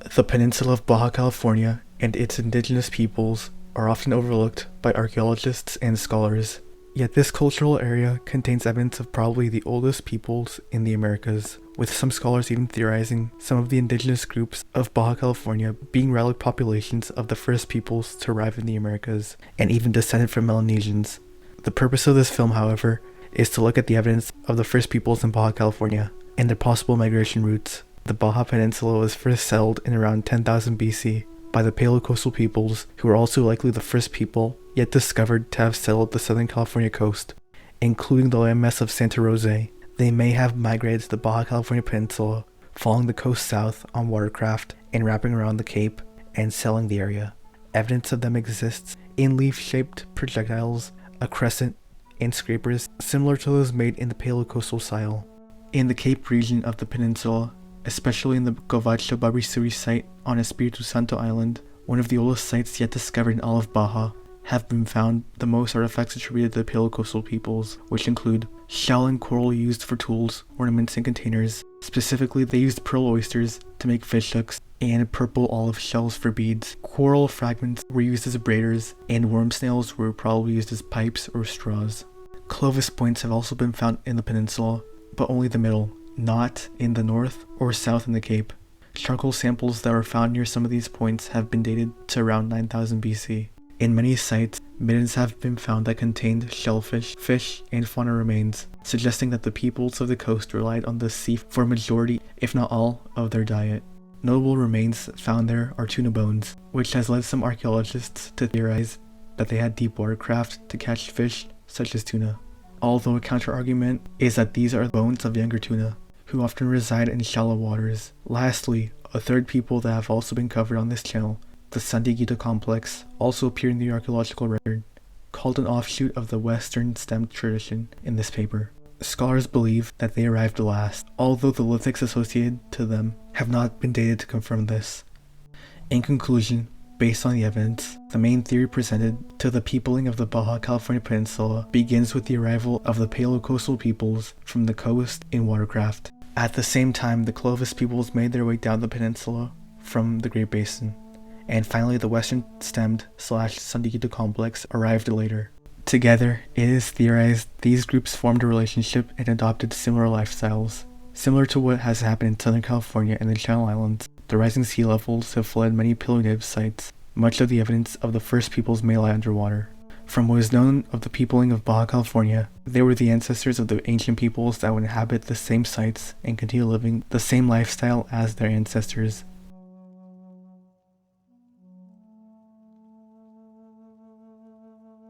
The peninsula of Baja California and its indigenous peoples are often overlooked by archaeologists and scholars, yet this cultural area contains evidence of probably the oldest peoples in the Americas, with some scholars even theorizing some of the indigenous groups of Baja California being relic populations of the first peoples to arrive in the Americas, and even descended from Melanesians. The purpose of this film, however, is to look at the evidence of the first peoples in Baja California and their possible migration routes. The Baja Peninsula was first settled in around 10,000 BC by the Paleocoastal peoples, who were also likely the first people yet discovered to have settled the Southern California coast, including the landmass of Santa Rosa. They may have migrated to the Baja California Peninsula, following the coast south on watercraft and wrapping around the cape and settling the area. Evidence of them exists in leaf-shaped projectiles, a crescent, and scrapers similar to those made in the Paleocoastal style. In the Cape region of the peninsula, especially in the Govacha Babrisuri site on Espiritu Santo Island, one of the oldest sites yet discovered in all of Baja, have been found the most artifacts attributed to the Paleocoastal peoples, which include shell and coral used for tools, ornaments, and containers. Specifically, they used pearl oysters to make fish hooks, and purple olive shells for beads. Coral fragments were used as braiders, and worm snails were probably used as pipes or straws. Clovis points have also been found in the peninsula, but only the middle, not in the north or south in the Cape. Charcoal samples that were found near some of these points have been dated to around 9000 BC. In many sites, middens have been found that contained shellfish, fish, and fauna remains, suggesting that the peoples of the coast relied on the sea for a majority, if not all, of their diet. Notable remains found there are tuna bones, which has led some archaeologists to theorize that they had deep water craft to catch fish such as tuna. Although a counter-argument is that these are bones of younger tuna, who often reside in shallow waters. Lastly, a third people that have also been covered on this channel, the Santiaguito complex, also appear in the archaeological record, called an offshoot of the Western stemmed tradition in this paper. Scholars believe that they arrived last, although the lithics associated to them have not been dated to confirm this. In conclusion, based on the evidence, the main theory presented to the peopling of the Baja California Peninsula begins with the arrival of the Paleocoastal peoples from the coast in watercraft. At the same time, the Clovis peoples made their way down the peninsula from the Great Basin, and finally the Western stemmed / Santiaguito complex arrived later. Together, it is theorized these groups formed a relationship and adopted similar lifestyles. Similar to what has happened in Southern California and the Channel Islands, the rising sea levels have flooded many Paleo Native sites. Much of the evidence of the first peoples may lie underwater. From what is known of the peopling of Baja California, they were the ancestors of the ancient peoples that would inhabit the same sites and continue living the same lifestyle as their ancestors.